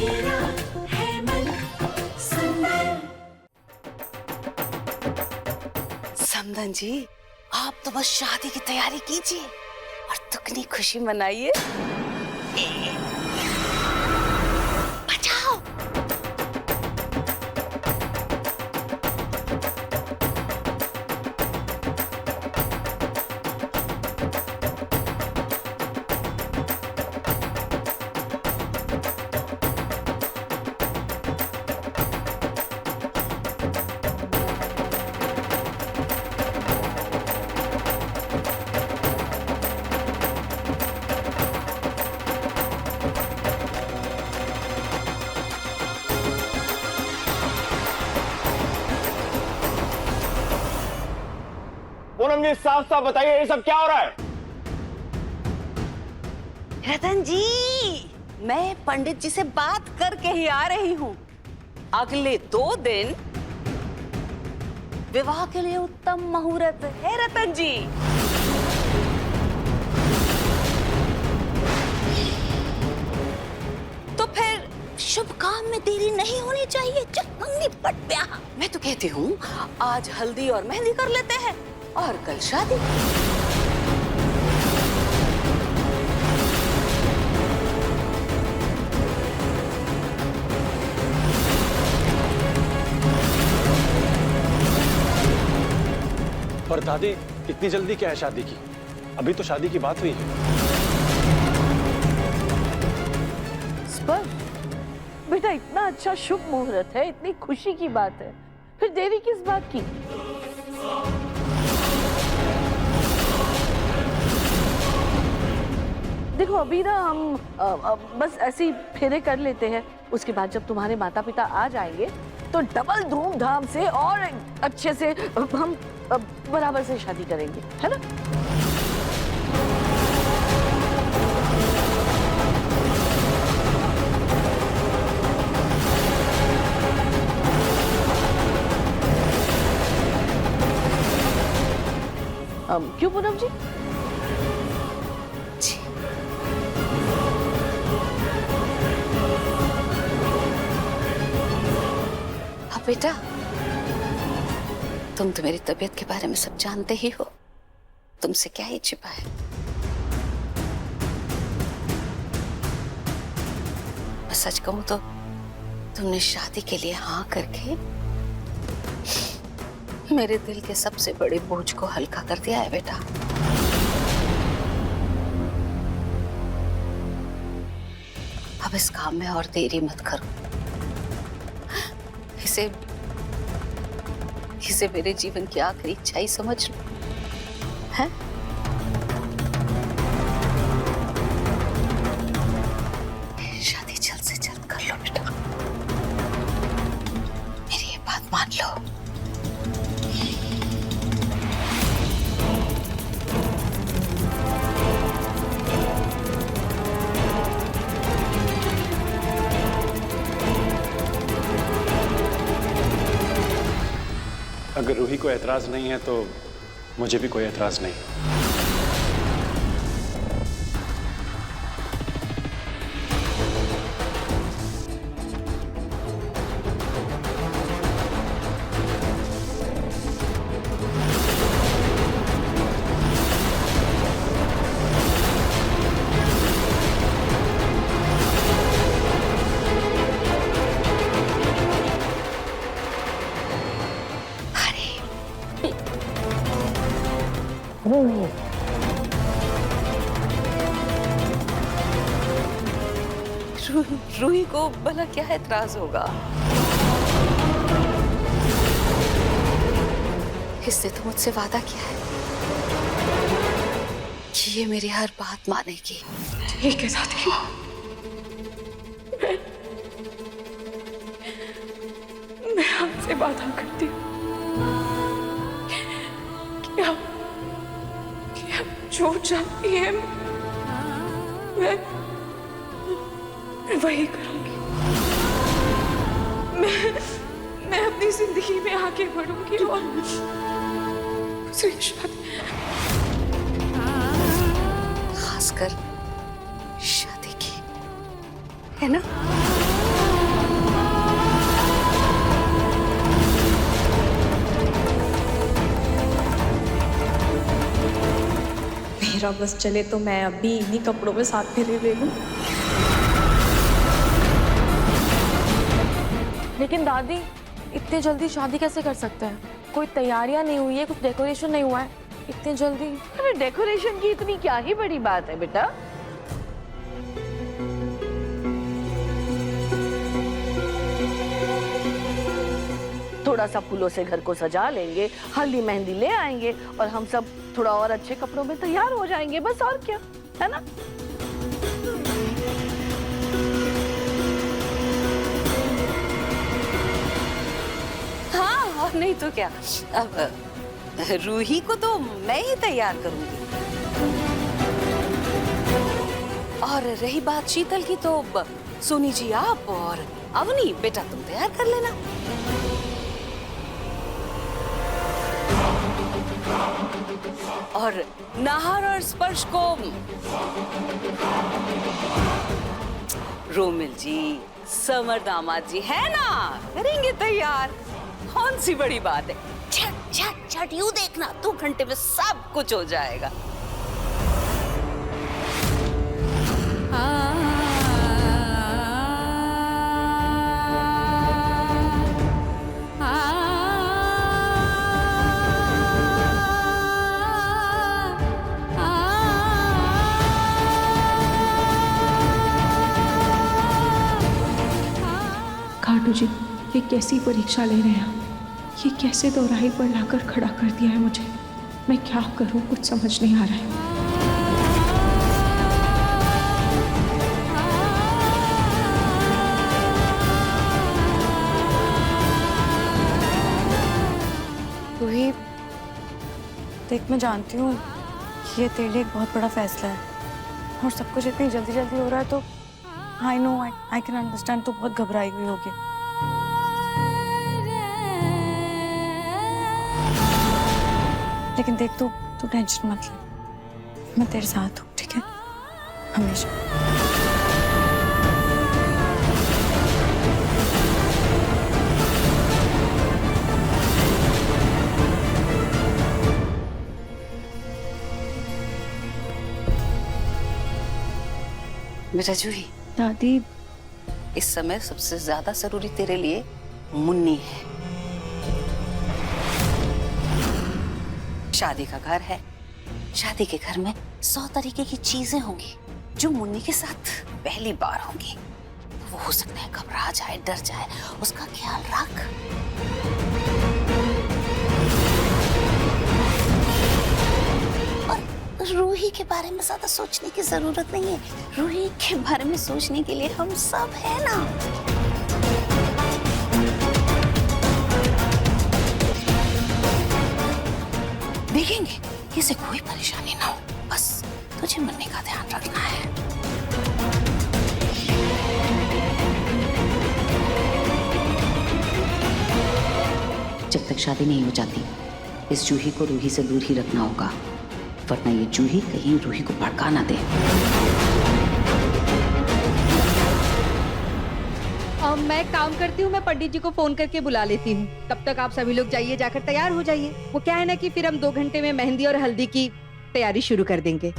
मेरा है मन सुंदर। समधन जी, आप तो बस शादी की तैयारी कीजिए और दुगनी खुशी मनाइए। बचाओ। पूनम जी, साफ साफ बताइए ये सब क्या हो रहा है? रतन जी, मैं पंडित जी से बात करके ही आ रही हूँ। अगले 2 दिन विवाह के लिए उत्तम मुहूर्त है रतन जी। तो फिर शुभ काम में देरी नहीं होनी चाहिए। चल निपट ब्याह। मैं तो कहती हूँ आज हल्दी और मेहंदी कर लेते हैं और कल शादी। पर दादी, इतनी जल्दी क्या है शादी की? अभी तो शादी की बात हुई है। बेटा, इतना अच्छा शुभ मुहूर्त है, इतनी खुशी की बात है, फिर देरी किस बात की? देखो, अभी ना हम बस ऐसे ही फेरे कर लेते हैं। उसके बाद जब तुम्हारे माता पिता आ जाएंगे तो डबल धूमधाम से और अच्छे से हम बराबर से शादी करेंगे, है ना? क्यों पूनम जी? बेटा, तुम तो मेरी तबीयत के बारे में सब जानते ही हो। तुमसे क्या ही छिपा है। मैं सच कहूं तो तुमने शादी के लिए हाँ करके मेरे दिल के सबसे बड़े बोझ को हल्का कर दिया है बेटा। अब इस काम में और देरी मत करो। इसे मेरे जीवन की आखिरी इच्छा ही समझ लो, है? शादी जल्द से जल्द कर लो बेटा। मेरी ये बात मान लो। अगर रूही को एतराज नहीं है तो मुझे भी कोई एतराज नहीं। रूही को भला क्या एतराज होगा? इसने तो मुझसे वादा किया है कि ये मेरी हर बात मानेगी। ठीक है दादी, मैं आपसे वादा करती हूँ कि आप जो चाहती हैं मैं वही करूंगी। मैं अपनी जिंदगी में आगे बढ़ूंगी और दूसरी शादी, खासकर शादी की, है ना? मेरा बस चले तो मैं अभी इन्हीं कपड़ों में 7 फेरे ले लूं। लेकिन दादी, इतनी जल्दी शादी कैसे कर सकते हैं? कोई तैयारियां नहीं हुई है, कुछ डेकोरेशन नहीं हुआ है, इतनी जल्दी? अरे डेकोरेशन की इतनी क्या ही बड़ी बात है बेटा। थोड़ा सा फूलों से घर को सजा लेंगे, हल्दी मेहंदी ले आएंगे और हम सब थोड़ा और अच्छे कपड़ों में तैयार हो जाएंगे, बस और क्या, है ना? हाँ, और नहीं तो क्या। अब रूही को तो मैं ही तैयार करूंगी। और रही बात शीतल की, तो सोनी जी आप और अवनी बेटा तुम तैयार कर लेना। और नाहर और स्पर्श को रोमिल जी, समर दामाद जी है ना, करेंगे तैयार। कौन सी बड़ी बात है, झट झट झट यूं देखना, 2 घंटे में सब कुछ हो जाएगा। खाटू जी, ये कैसी परीक्षा ले रहे हैं आप? ये कैसे दोराही पर लाकर खड़ा कर दिया है मुझे। मैं क्या करूं, कुछ समझ नहीं आ रहा है। रूही, देख मैं जानती हूँ ये तेरे लिए एक बहुत बड़ा फैसला है और सब कुछ इतनी जल्दी जल्दी हो रहा है, तो I know, I can understand, तू बहुत घबराई हुई होगी। लेकिन देख, तू टेंशन मत ले, मैं तेरे साथ हूँ, ठीक है? हमेशा। बेटा जूही, दादी, इस समय सबसे ज्यादा जरूरी तेरे लिए मुन्नी है। शादी का घर है, शादी के घर में 100 तरीके की चीजें होंगी जो मुन्नी के साथ पहली बार होंगी। वो हो सकता है घबरा जाए, डर जाए, उसका ख्याल रख। और रूही के बारे में ज्यादा सोचने की जरूरत नहीं है। रूही के बारे में सोचने के लिए हम सब है ना। देखेंगे किसी कोई परेशानी ना हो, बस तुझे मुन्नी का ध्यान रखना है। जब तक शादी नहीं हो जाती, इस जूही को रूही से दूर ही रखना होगा, वरना ये जूही कहीं रूही को भड़का ना दे। मैं काम करती हूँ, मैं पंडित जी को फोन करके बुला लेती हूँ। तब तक आप सभी लोग जाइए, जाकर तैयार हो जाइए। वो क्या है ना कि फिर हम 2 घंटे में मेहंदी और हल्दी की तैयारी शुरू कर देंगे।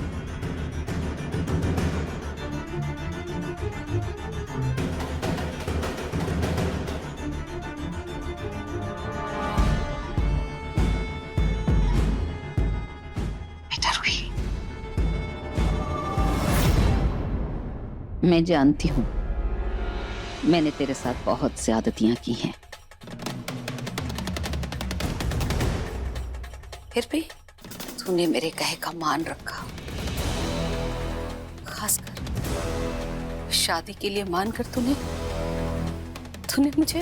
बेटा रूही, मैं जानती हूँ मैंने तेरे साथ बहुत ज्यादतियां की हैं, फिर भी तूने मेरे कहे का मान रखा। खासकर शादी के लिए मानकर तूने मुझे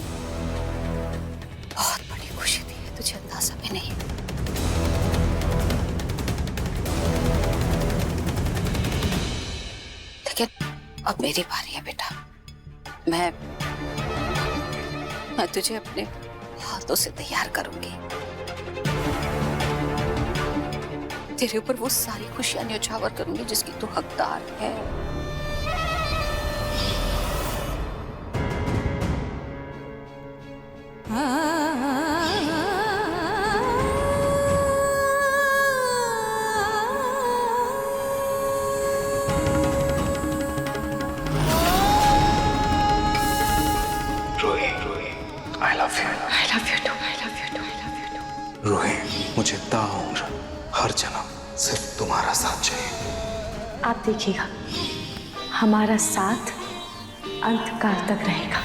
बहुत बड़ी खुशी दी है, तुझे अंदाजा भी नहीं। लेकिन अब मेरी बारी है बेटा। मैं तुझे अपने हाथों से तैयार करूंगी। तेरे ऊपर वो सारी खुशियां न्यौछावर करूंगी जिसकी तू हकदार है। Love you. I love you too, I love you too, I love you too. Roohi, मुझे ताउम्र हर जन्म सिर्फ तुम्हारा साथ चाहिए। आप देखिएगा, हमारा साथ अंतकाल तक रहेगा।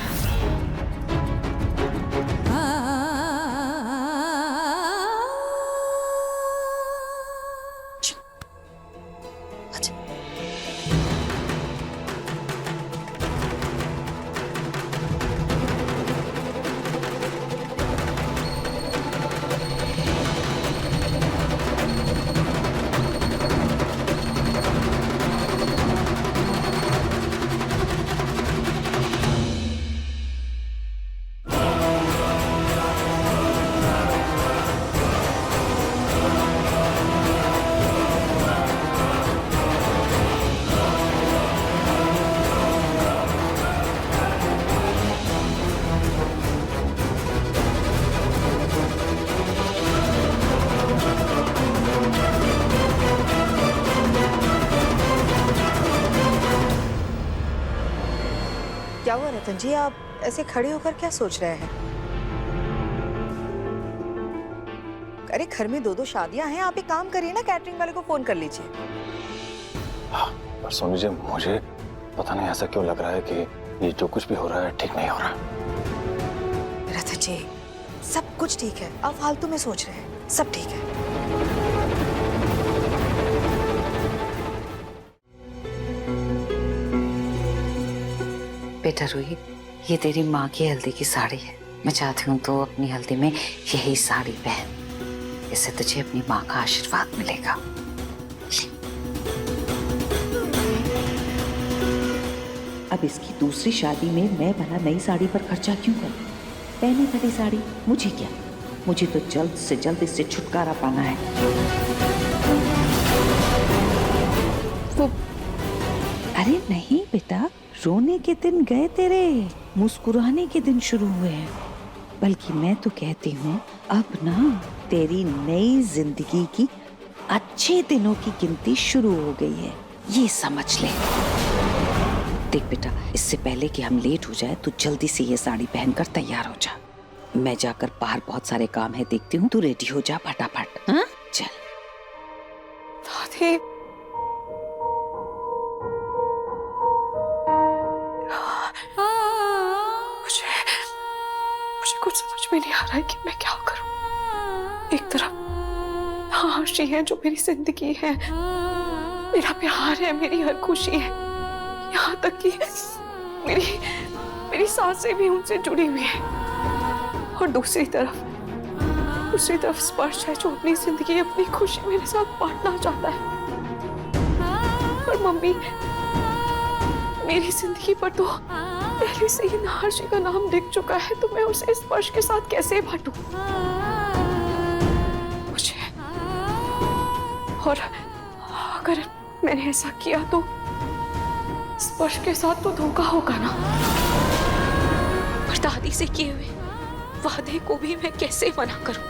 क्या हुआ रतन जी, आप ऐसे खड़े होकर क्या सोच रहे हैं? अरे घर में 2-2 शादियां हैं, आप एक काम करिए ना, कैटरिंग वाले को फोन कर लीजिए। हाँ, पर सोनू जी, मुझे पता नहीं ऐसा क्यों लग रहा है कि ये जो कुछ भी हो रहा है ठीक नहीं हो रहा। रतन जी, सब कुछ ठीक है, आप फालतू में सोच रहे हैं, सब ठीक है। बेटा रूही, ये तेरी माँ की हल्दी की साड़ी है। मैं चाहती हूँ तो अपनी हल्दी में यही साड़ी पहन, इससे तुझे अपनी माँ का आशीर्वाद मिलेगा। अब इसकी दूसरी शादी में मैं भला नई साड़ी पर खर्चा क्यों करूं? पहने खड़ी साड़ी मुझे क्या, मुझे तो जल्द से जल्द इससे छुटकारा पाना है। अरे नहीं बेटा, रोने के दिन गए तेरे, मुस्कुराने के दिन शुरू हुए हैं। बल्कि मैं तो कहती हूँ अब ना तेरी नई जिंदगी की अच्छे दिनों की गिनती शुरू हो गई है, ये समझ ले। देख बेटा, इससे पहले कि हम लेट हो जाए तो जल्दी से ये साड़ी पहनकर तैयार हो जा। मैं जाकर बाहर बहुत सारे काम है देखती हूँ, तू रेडी हो जा फटाफट। हाँ चल। दादी, मुझे कुछ समझ में नहीं आ रहा है कि मैं क्या करूं। एक तरफ आशी है जो मेरी जिंदगी है, मेरा प्यार है, मेरी हर खुशी है, यहाँ तक कि मेरी सांसें भी उनसे जुड़ी हुई है। और दूसरी तरफ स्पर्श है जो अपनी जिंदगी, अपनी खुशी मेरे साथ बांटना चाहता है। पर मम्मी, मेरी जिंदगी पर तो पहले से ही नाहर्षि का नाम दिख चुका है, तो मैं उसे स्पर्श के साथ कैसे बांटूं? मुझे, और अगर मैंने ऐसा किया तो स्पर्श के साथ तो धोखा होगा ना। पर दादी से किए हुए वादे को भी मैं कैसे मना करूं?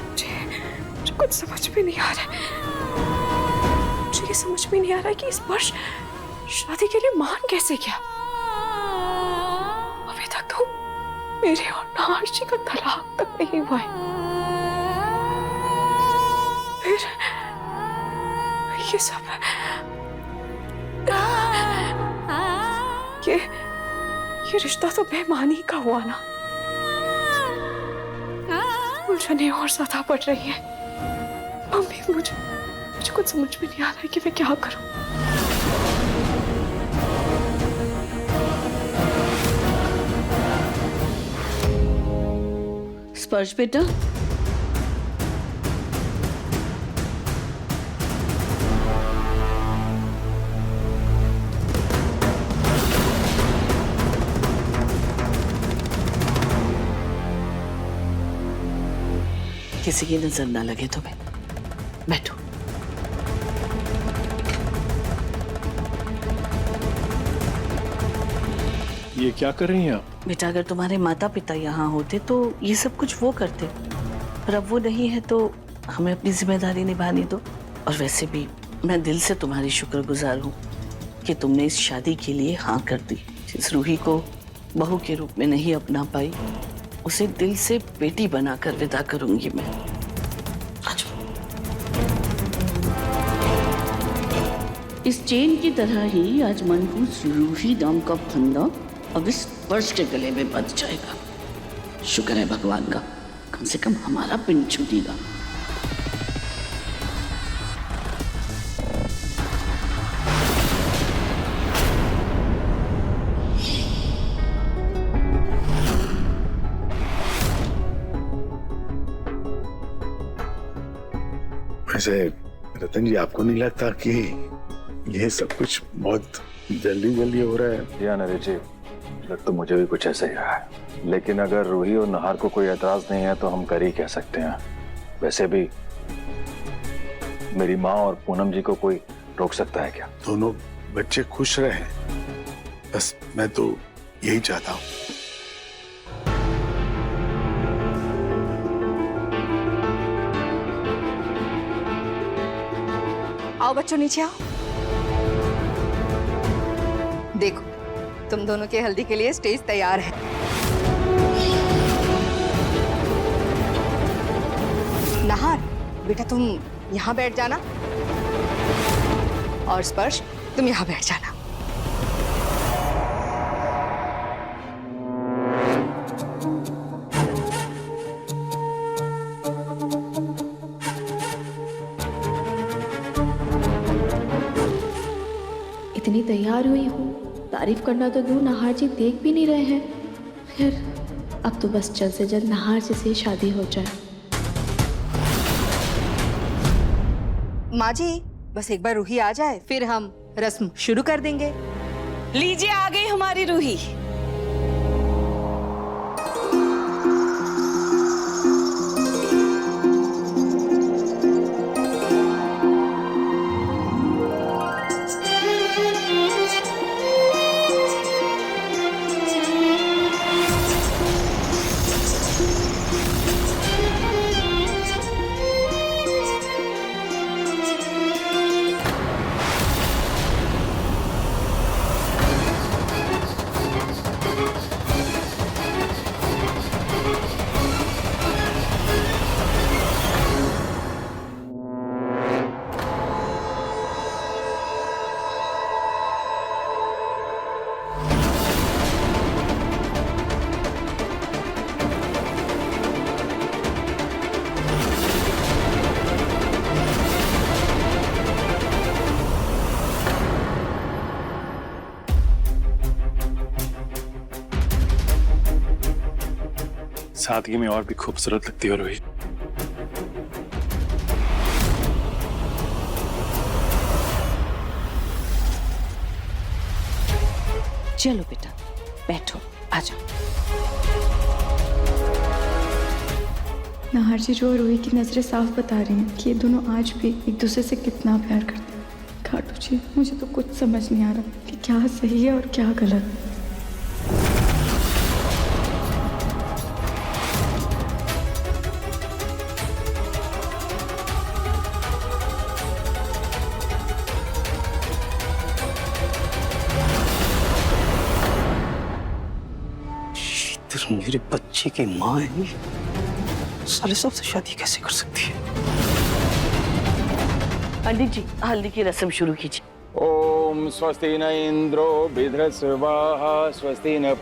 मुझे कुछ समझ में नहीं आ रहा है। मुझे ये समझ में नहीं आ रहा है कि स्पर्श शादी के लिए मान कैसे गया। अभी तक तो मेरे और नाहर्षि का तलाक तक नहीं हुआ है। फिर ये सब ये रिश्ता तो बेईमानी का हुआ ना। उलझने और ज्यादा बढ़ रही है। मम्मी, मुझे कुछ समझ में नहीं आ रहा है कि मैं क्या करूं। स्पर्श बेटा, किसी की नजर ना लगे तुम्हें, बैठो। ये क्या कर रही हैं आप? बेटा, अगर तुम्हारे माता पिता यहाँ होते तो ये सब कुछ वो करते, पर अब वो नहीं है तो हमें अपनी जिम्मेदारी निभानी दो। और वैसे भी मैं दिल से तुम्हारी शुक्रगुजार हूँ कि तुमने इस शादी के लिए हाँ कर दी। जिस रूही को बहू के रूप में नहीं अपना पाई, उसे दिल से बेटी बनाकर विदा करूंगी मैं। आज इस चेन की तरह ही आज मनहूस रूही नाम का फंदा अब इस स्पर्श के गले में बंध जाएगा। शुक्र है भगवान का, कम से कम हमारा पिंड छूटेगा। वैसे रतन जी, आपको नहीं लगता कि ये सब कुछ बहुत जल्दी जल्दी हो रहा है? जी नरेश जी, लग तो मुझे भी कुछ ऐसा ही रहा है, लेकिन अगर रूही और नहार को कोई एतराज नहीं है तो हम कर ही कह सकते हैं। वैसे भी मेरी माँ और पूनम जी को कोई रोक सकता है क्या? दोनों बच्चे खुश रहे, बस मैं तो यही चाहता हूँ। आओ बच्चों, नीचे आओ। देखो, तुम दोनों के हल्दी के लिए स्टेज तैयार है। नहार, बेटा तुम यहाँ बैठ जाना, और स्पर्श तुम यहाँ बैठ जाना। इतनी तैयार हुई हूँ, तारीफ करना तो दूर, नहार जी देख भी नहीं रहे हैं। फिर अब तो बस जल्द से जल्द नहार जी से शादी हो जाए। माँ जी, बस एक बार रूही आ जाए, फिर हम रस्म शुरू कर देंगे। लीजिए, आ गई हमारी रूही। सादगी में और भी खूबसूरत लगती हो रूही। चलो बेटा, बैठो, आ जाओ। नहार जी, जो रूही की नजरें साफ बता रही हैं कि ये दोनों आज भी एक दूसरे से कितना प्यार करते हैं। खाटू जी, मुझे तो कुछ समझ नहीं आ रहा कि क्या सही है और क्या गलत। मेरे बच्चे की माँ है, साले साहब से शादी कैसे कर सकती है? पंडित जी, हल्दी की रस्म शुरू कीजिए। ओम स्वस्ति न इंद्रो बिधृस्वाहा स्वस्ति न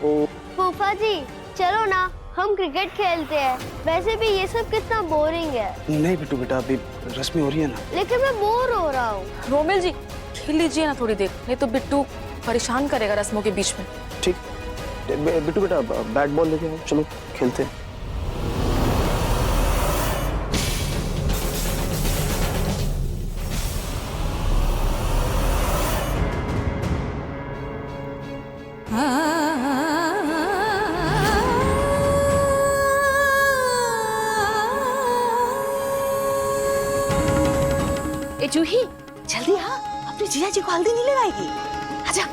फूफा जी, चलो ना, हम क्रिकेट खेलते हैं। वैसे भी ये सब कितना बोरिंग है। नहीं बिट्टू बेटा, अभी रस्में हो रही है ना। लेकिन मैं बोर हो रहा हूँ। रोमिल जी, खेल लीजिए ना थोड़ी देर, नहीं तो बिट्टू परेशान करेगा रस्मों के बीच में। ठीक, बिट्टू बेटा बैट बॉल लेके आओ, चलो खेलते हैं। ए जूही, जल्दी आ, अपने जिया जी को हल्दी नहीं लगाएगी। आजा।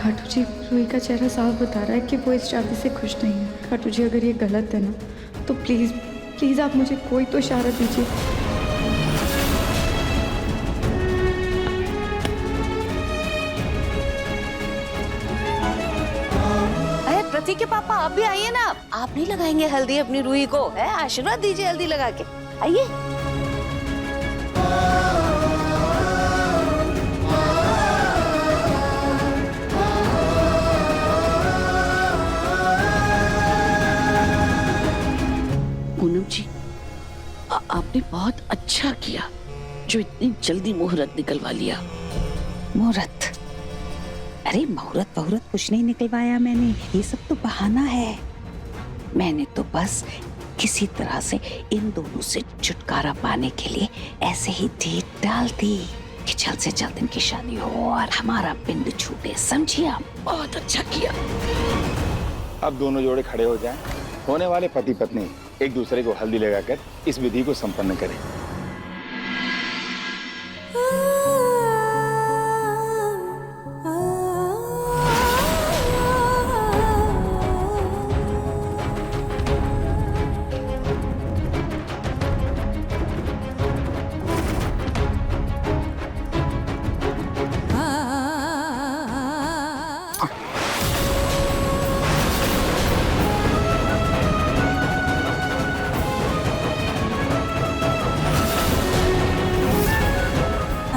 खाटू जी, रूही का चेहरा साफ बता रहा है कि वो इस शादी से खुश नहीं है। खाटू जी, अगर ये गलत है ना, तो प्लीज प्लीज आप मुझे कोई तो इशारा दीजिए। रति के पापा आप भी आइए ना, आप नहीं लगाएंगे हल्दी अपनी रूही को? है, आशीर्वाद दीजिए हल्दी लगा के, आइए। पूनम जी, आपने बहुत अच्छा किया जो इतनी जल्दी मुहूर्त निकलवा लिया। मुहूर्त? अरे मुहूर्त वहूर्त कुछ नहीं निकलवाया मैंने, ये सब तो बहाना है। मैंने तो बस किसी तरह से इन दोनों से छुटकारा पाने के लिए ऐसे ही डेट डाल दी कि जल्द से जल्द इनकी शादी हो और हमारा पिंड छूटे, समझिए आप? बहुत अच्छा किया। अब दोनों जोड़े खड़े हो जाएं, होने वाले पति पत्नी एक दूसरे को हल्दी लगाकर इस विधि को संपन्न करें।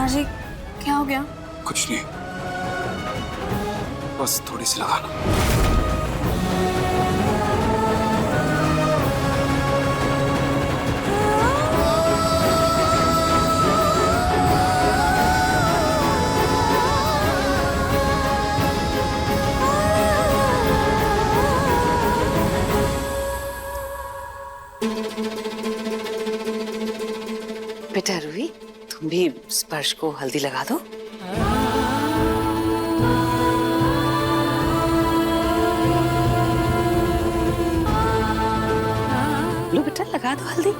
जी क्या हो गया? कुछ नहीं, बस थोड़ी सी लगाना। बेटा रूही, तुम भी स्पर्श को हल्दी लगा दो। लो बेटा, लगा दो हल्दी।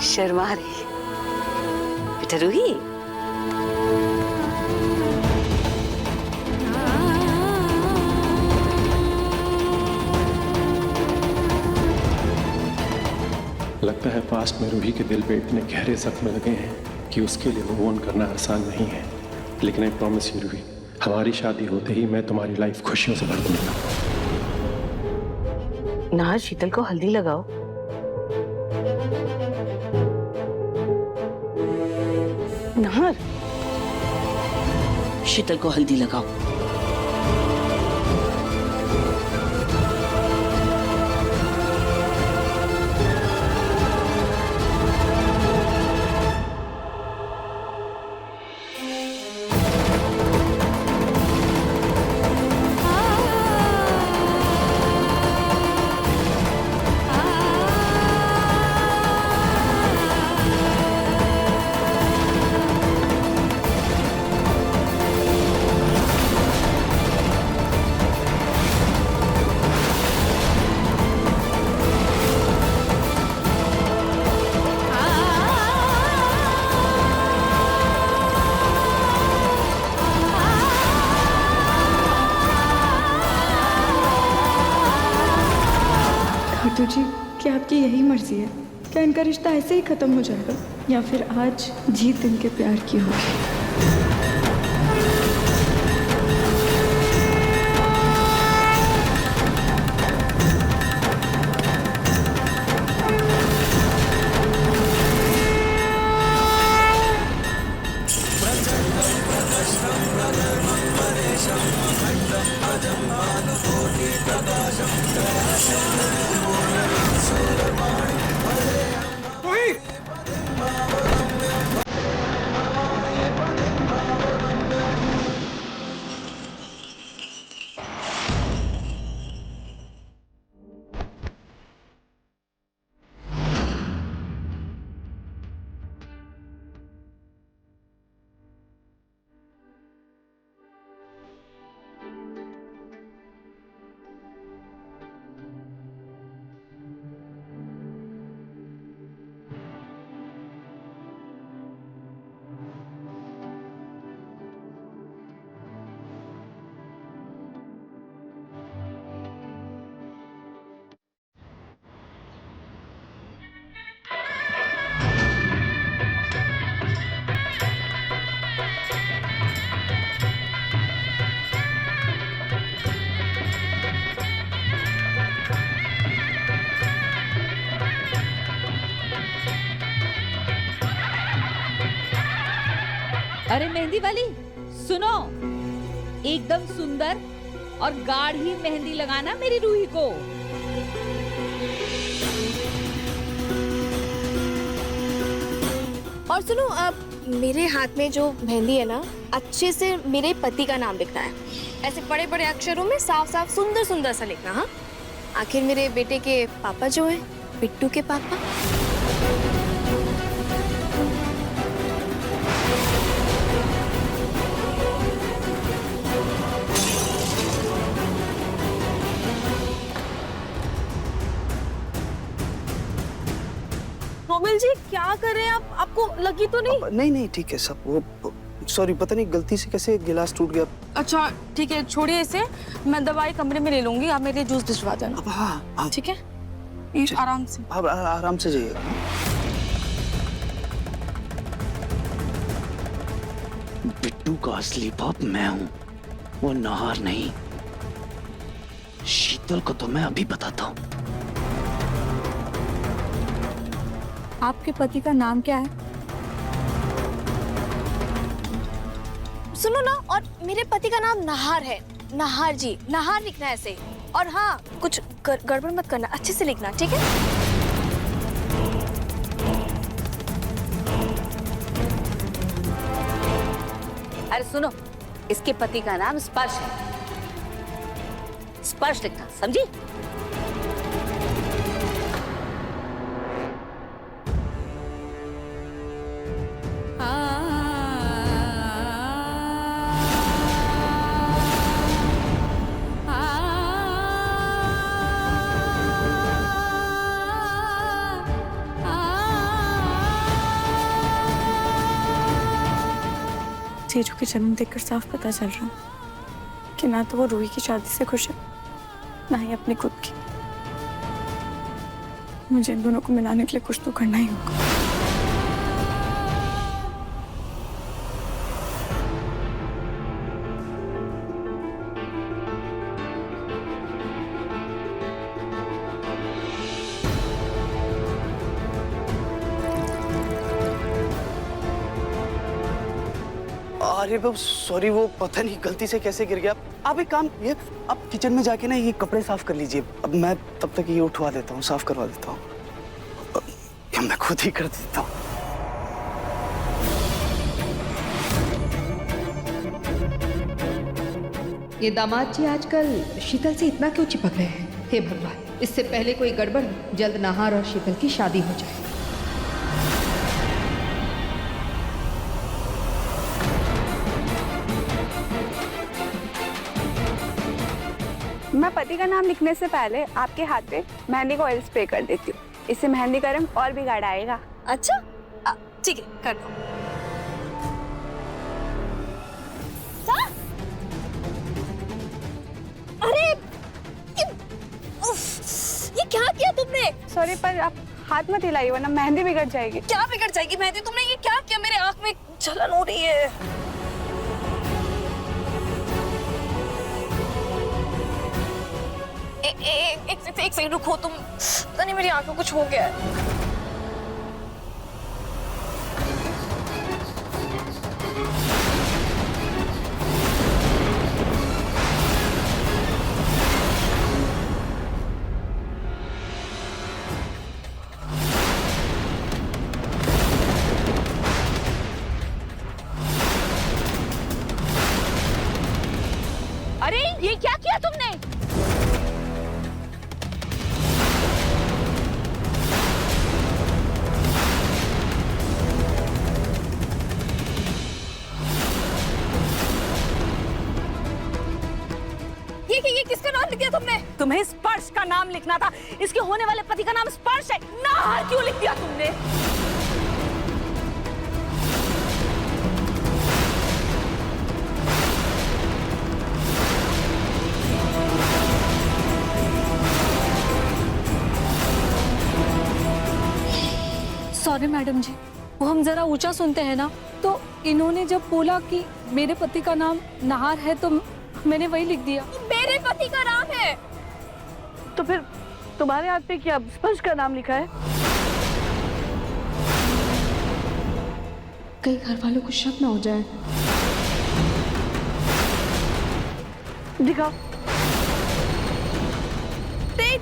शर्मा रही बेटा रूही। लगता है पास्ट में रूही के दिल पे इतने गहरे जख्म लगे हैं कि उसके लिए मूव ऑन करना आसान नहीं है। लेकिन आई प्रॉमिस यू रूही, हमारी शादी होते ही मैं तुम्हारी लाइफ खुशियों से भर दूंगा। नाहर, शीतल को हल्दी लगाओ। नाहर, शीतल को हल्दी लगाओ। खाटू जी, क्या आपकी यही मर्जी है? क्या इनका रिश्ता ऐसे ही खत्म हो जाएगा या फिर आज जीत इनके प्यार की होगी? अरे मेहंदी वाली सुनो, एकदम सुंदर और गाढ़ी मेहंदी लगाना मेरी रूही को। और सुनो, अब मेरे हाथ में जो मेहंदी है ना, अच्छे से मेरे पति का नाम लिखना है। ऐसे बड़े बड़े अक्षरों में साफ साफ सुंदर सुंदर सा लिखना। हाँ, आखिर मेरे बेटे के पापा जो है, बिट्टू के पापा। रोमिल जी क्या कर रहे हैं आप? आपको लगी तो नहीं? नहीं नहीं ठीक है सब। वो सॉरी, पता नहीं गलती से कैसे गिलास टूट गया। अच्छा ठीक है, छोड़िए इसे, मैं दवाई कमरे में ले लूंगी, आप मेरे लिए जूस भिजवा देना। हाँ ठीक है, आराम से। आप आराम से जाइए। बिट्टू का असली बाप मैं हूँ, वो नाहर नहीं। शीतल को तो मैं अभी बताता हूँ। आपके पति का नाम क्या है? सुनो ना, और मेरे पति का नाम नाहर है। नाहर जी, नाहर लिखना है ऐसे। और हाँ, कुछ गड़बड़ मत करना, अच्छे से लिखना, ठीक है? अरे सुनो, इसके पति का नाम स्पर्श है, स्पर्श लिखना, समझी? जीजू की जन्म देखकर साफ पता चल रहा कि ना तो वो रूही की शादी से खुश है, ना ही अपनी खुद की। मुझे इन दोनों को मिलाने के लिए कुछ तो करना ही होगा। अरे वो सॉरी, वो पता नहीं गलती से कैसे गिर गया। आप एक काम, ये आप किचन में जाके ना ये कपड़े साफ कर लीजिए। अब मैं तब तक ये उठवा देता हूँ, साफ करवा देता हूँ, या मैं खुद ही कर देता हूँ। ये दामाद जी आजकल शीतल से इतना क्यों चिपक रहे हैं? हे भगवान, इससे पहले कोई गड़बड़, जल्द नाहर और शीतल की शादी हो जाए। मैं पति का नाम लिखने से पहले आपके हाथ पे मेहंदी का ऑयल स्प्रे कर देती हूँ, इससे मेहंदी का रंग और भी गाढ़ा आएगा। अच्छा, ठीक है, कर दो। अरे ये क्या किया तुमने? सॉरी, पर आप हाथ मत हिलाइए वरना मेहंदी बिगड़ जाएगी। क्या बिगड़ जाएगी मेहंदी? तुमने ये क्या किया? मेरे आंख में जलन हो रही है। एक सेकंड रुको, तुम, पता नहीं मेरी आंख में कुछ हो गया है। अरे ये क्या किया तुमने? ये किसका नाम लिख दिया तुमने? तुम्हें स्पर्श का नाम लिखना था, इसके होने वाले पति का नाम स्पर्श है। नाहर क्यों लिख दिया तुमने? सॉरी मैडम जी, वो हम जरा ऊंचा सुनते हैं ना, तो इन्होंने जब बोला कि मेरे पति का नाम नाहर है तो मैंने वही लिख दिया। मेरे पति का नाम है तो फिर तुम्हारे हाथ पे क्या स्पर्श का नाम लिखा है? कहीं घर वालों को शक ना हो जाए। दिखाओ। नहीं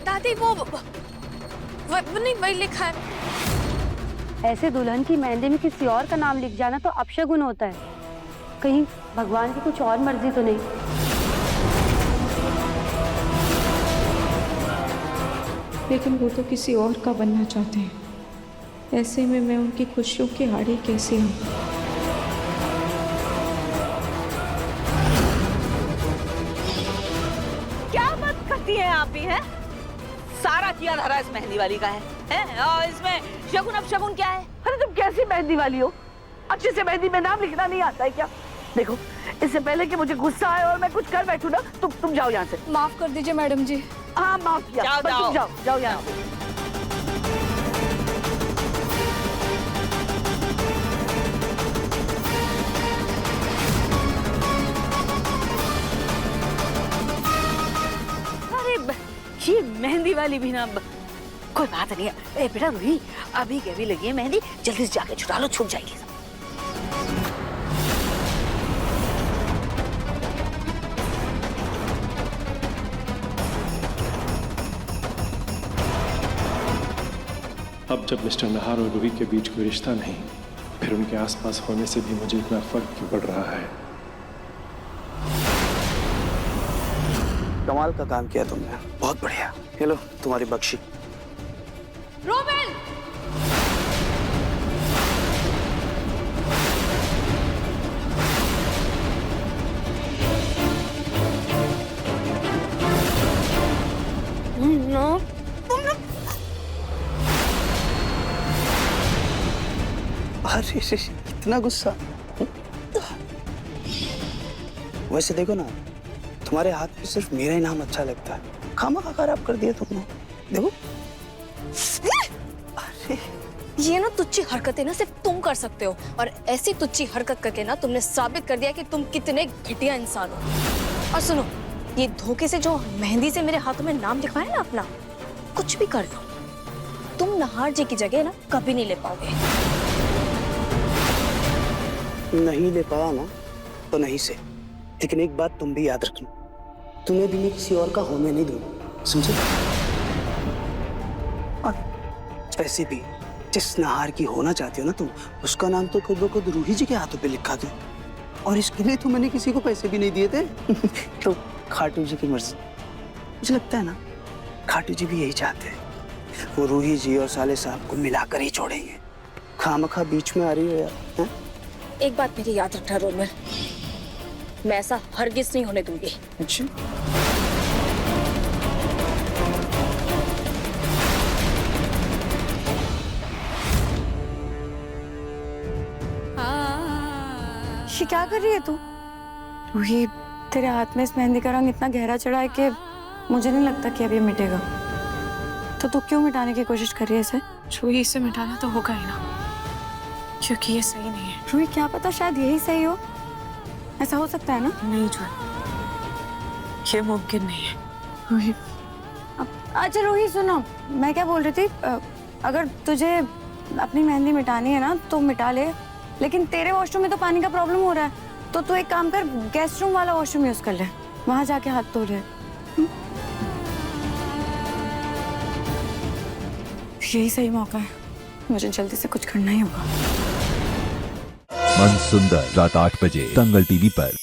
दादी वो नहीं वही लिखा है। ऐसे दुल्हन की मेहंदी में किसी और का नाम लिख जाना तो अपशगुन होता है। कहीं भगवान की कुछ और मर्जी तो नहीं। लेकिन वो तो किसी और का बनना चाहते हैं, ऐसे में मैं उनकी खुशियों की आड़ी कैसे हूँ? क्या बात करती हैं आप भी? हैं सारा किया धरा इस मेहंदी वाली का है, और इसमें शगुन अब शगुन क्या है? अरे तुम कैसी मेहंदी वाली हो? अच्छे से मेहंदी में नाम लिखना नहीं आता है क्या? देखो, इससे पहले कि मुझे गुस्सा आए और मैं कुछ कर बैठूं ना, तुम जाओ यहाँ से। माफ कर दीजिए मैडम जी। हाँ माफ किया, जाओ, बस तुम जाओ यहाँ से। ये मेहंदी वाली भी ना कोई बात नहीं है। ए बेटा रूही, अभी के अभी लगी है मेहंदी, जल्दी से जाके छुड़ा लो, छूट जाएगी। अब जब मिस्टर नहार और रूही के बीच कोई रिश्ता नहीं, फिर उनके आसपास होने से भी मुझे इतना फर्क क्यों पड़ रहा है? कमाल का काम किया तुमने, बहुत बढ़िया। ये लो तुम्हारी बख्शी। रोमेल! अरे इतना गुस्सा। वैसे देखो ना, तुम्हारे हाथ में सिर्फ मेरा ही नाम अच्छा लगता है। खामा खराब कर दिया तुमने। देखो। अरे ये ना तुच्छी हरकतें ना सिर्फ तुम कर सकते हो, और ऐसी तुच्छी हरकत करके ना तुमने साबित कर दिया कि तुम कितने घटिया इंसान हो। और सुनो, ये धोखे से जो मेहंदी से मेरे हाथों में नाम लिखवाया ना अपना, कुछ भी कर लो, तुम नहार जी की जगह ना कभी नहीं ले पाओगे। नहीं ले पाया ना तो नहीं से, लेकिन एक बात तुम भी याद रखना, तुम्हें भी मैं किसी और का होने नहीं दूंगा, समझे? और वैसे भी जिस नहार की होना चाहती हो ना तुम, उसका नाम तो खुद ब खुद रूही जी के हाथों पे लिखा दो। और इसके लिए तो मैंने किसी को पैसे भी नहीं दिए थे। तो खाटू जी की मर्जी। मुझे लगता है ना खाटू जी भी यही चाहते हैं, वो रूही जी और साले साहब को मिलाकर ही छोड़ेंगे। खामखा बीच में आ रही हो यार, है? एक बात मेरी याद रखना रोमेल, मैं ऐसा हरगिज नहीं होने दूंगी। अच्छा, ये क्या कर रही है तू? रूही, तेरे हाथ में इस मेहंदी का रंग इतना गहरा चढ़ा है कि मुझे नहीं लगता कि अब ये मिटेगा। तो तू क्यों मिटाने की कोशिश कर रही है इसे? रूही, इसे मिटाना तो होगा ही ना, क्योंकि ये सही नहीं है। रूही, क्या पता शायद यही सही हो। ऐसा हो सकता है ना? नहीं जो, ये मुमकिन नहीं है रूही। अच्छा रूही सुनो, मैं क्या बोल रही थी, अगर तुझे अपनी मेहंदी मिटानी है ना तो मिटा ले, लेकिन तेरे वॉशरूम में तो पानी का प्रॉब्लम हो रहा है, तो तू एक काम कर, गेस्ट रूम वाला वॉशरूम यूज कर ले, वहां जाके हाथ धो ले। यही सही मौका है, मुझे जल्दी से कुछ करना ही होगा। मन सुंदर रात 8 बजे दंगल टीवी पर।